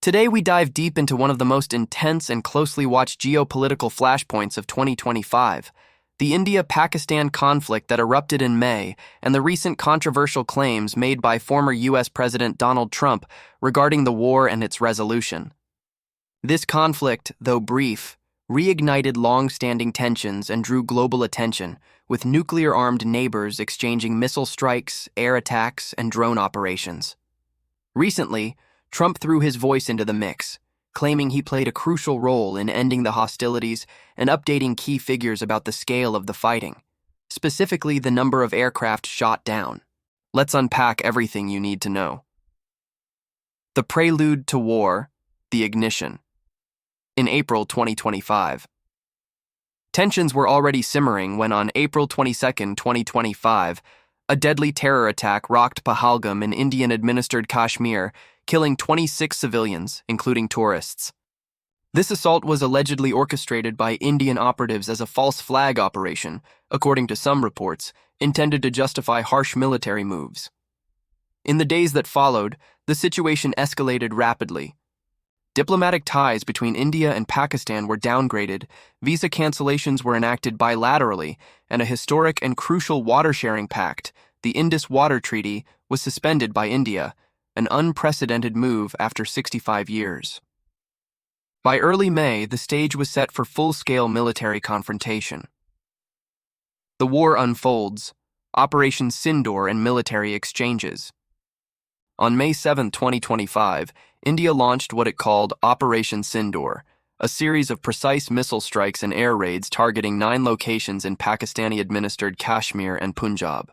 Today we dive deep into one of the most intense and closely watched geopolitical flashpoints of 2025, the India-Pakistan conflict that erupted in May and the recent controversial claims made by former U.S. President Donald Trump regarding the war and its resolution. This conflict, though brief, reignited long-standing tensions and drew global attention, with nuclear-armed neighbors exchanging missile strikes, air attacks, and drone operations. Recently, Trump threw his voice into the mix, claiming he played a crucial role in ending the hostilities and updating key figures about the scale of the fighting, specifically the number of aircraft shot down. Let's unpack everything you need to know. The prelude to war, the ignition. In April 2025. Tensions were already simmering when on April 22, 2025, a deadly terror attack rocked Pahalgam in Indian-administered Kashmir, killing 26 civilians, including tourists. This assault was allegedly orchestrated by Indian operatives as a false flag operation, according to some reports, intended to justify harsh military moves. In the days that followed, the situation escalated rapidly. Diplomatic ties between India and Pakistan were downgraded, visa cancellations were enacted bilaterally, and a historic and crucial water-sharing pact, the Indus Water Treaty, was suspended by India, an unprecedented move after 65 years. By early May, the stage was set for full-scale military confrontation. The war unfolds, Operation Sindoor and military exchanges. On May 7, 2025, India launched what it called Operation Sindoor, a series of precise missile strikes and air raids targeting 9 locations in Pakistani-administered Kashmir and Punjab.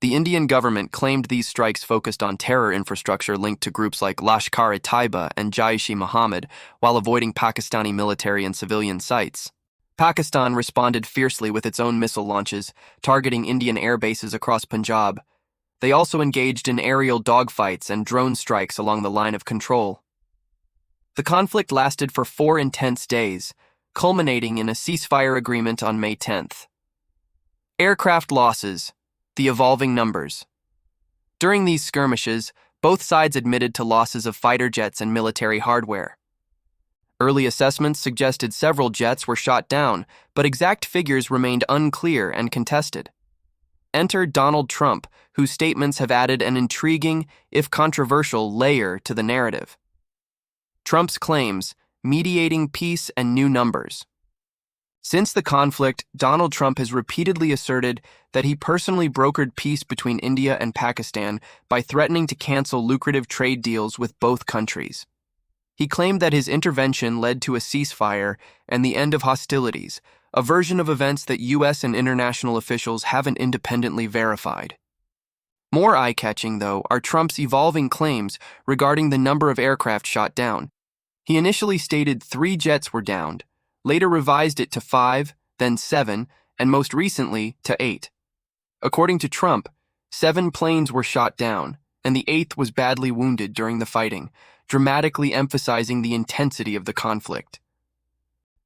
The Indian government claimed these strikes focused on terror infrastructure linked to groups like Lashkar-e-Taiba and Jaish-e-Mohammed while avoiding Pakistani military and civilian sites. Pakistan responded fiercely with its own missile launches, targeting Indian air bases across Punjab. They also engaged in aerial dogfights and drone strikes along the line of control. The conflict lasted for 4 intense days, culminating in a ceasefire agreement on May 10th. Aircraft losses. The evolving numbers. During these skirmishes, both sides admitted to losses of fighter jets and military hardware. Early assessments suggested several jets were shot down, but exact figures remained unclear and contested. Enter Donald Trump, whose statements have added an intriguing, if controversial, layer to the narrative. Trump's claims, mediating peace and new numbers. Since the conflict, Donald Trump has repeatedly asserted that he personally brokered peace between India and Pakistan by threatening to cancel lucrative trade deals with both countries. He claimed that his intervention led to a ceasefire and the end of hostilities, a version of events that U.S. and international officials haven't independently verified. More eye-catching, though, are Trump's evolving claims regarding the number of aircraft shot down. He initially stated 3 jets were downed, later revised it to 5, then 7, and most recently to 8. According to Trump, 7 planes were shot down, and the 8th was badly wounded during the fighting, dramatically emphasizing the intensity of the conflict.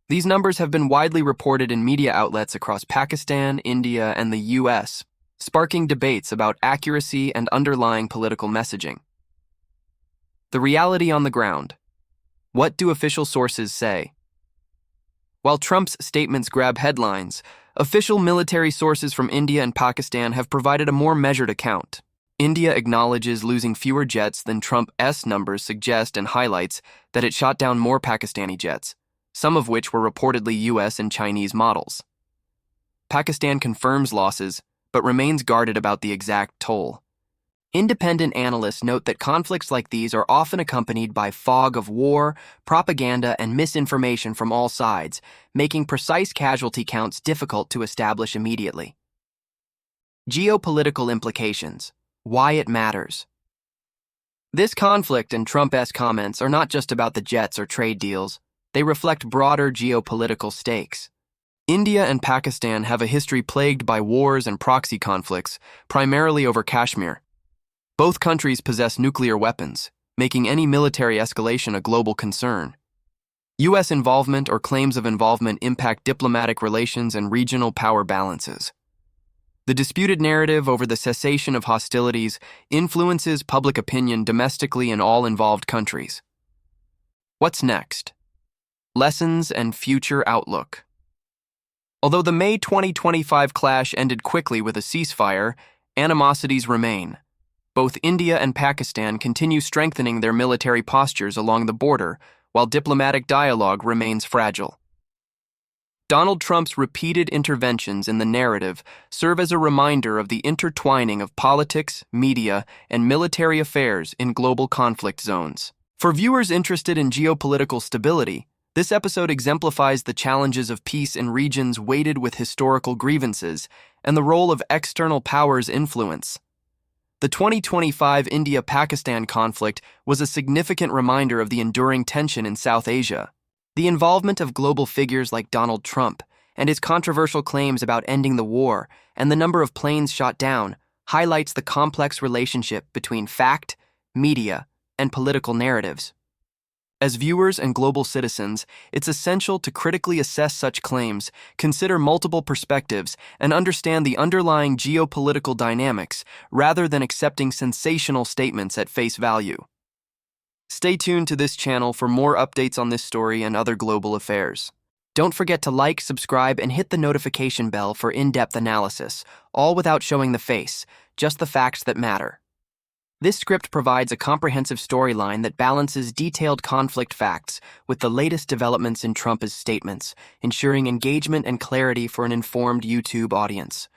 These numbers have been widely reported in media outlets across Pakistan, India, and the U.S., sparking debates about accuracy and underlying political messaging. The reality on the ground. What do official sources say? While Trump's statements grab headlines, official military sources from India and Pakistan have provided a more measured account. India acknowledges losing fewer jets than Trump's numbers suggest and highlights that it shot down more Pakistani jets, some of which were reportedly U.S. and Chinese models. Pakistan confirms losses, but remains guarded about the exact toll. Independent analysts note that conflicts like these are often accompanied by fog of war, propaganda, and misinformation from all sides, making precise casualty counts difficult to establish immediately. Geopolitical implications. Why it matters. This conflict and Trump's comments are not just about the jets or trade deals. They reflect broader geopolitical stakes. India and Pakistan have a history plagued by wars and proxy conflicts, primarily over Kashmir. Both countries possess nuclear weapons, making any military escalation a global concern. U.S. involvement or claims of involvement impact diplomatic relations and regional power balances. The disputed narrative over the cessation of hostilities influences public opinion domestically in all involved countries. What's next? Lessons and future outlook. Although the May 2025 clash ended quickly with a ceasefire, animosities remain. Both India and Pakistan continue strengthening their military postures along the border, while diplomatic dialogue remains fragile. Donald Trump's repeated interventions in the narrative serve as a reminder of the intertwining of politics, media, and military affairs in global conflict zones. For viewers interested in geopolitical stability, this episode exemplifies the challenges of peace in regions weighted with historical grievances and the role of external powers' influence. The 2025 India-Pakistan conflict was a significant reminder of the enduring tension in South Asia. The involvement of global figures like Donald Trump and his controversial claims about ending the war and the number of planes shot down highlights the complex relationship between fact, media, and political narratives. As viewers and global citizens, it's essential to critically assess such claims, consider multiple perspectives, and understand the underlying geopolitical dynamics rather than accepting sensational statements at face value. Stay tuned to this channel for more updates on this story and other global affairs. Don't forget to like, subscribe, and hit the notification bell for in-depth analysis, all without showing the face, just the facts that matter. This script provides a comprehensive storyline that balances detailed conflict facts with the latest developments in Trump's statements, ensuring engagement and clarity for an informed YouTube audience.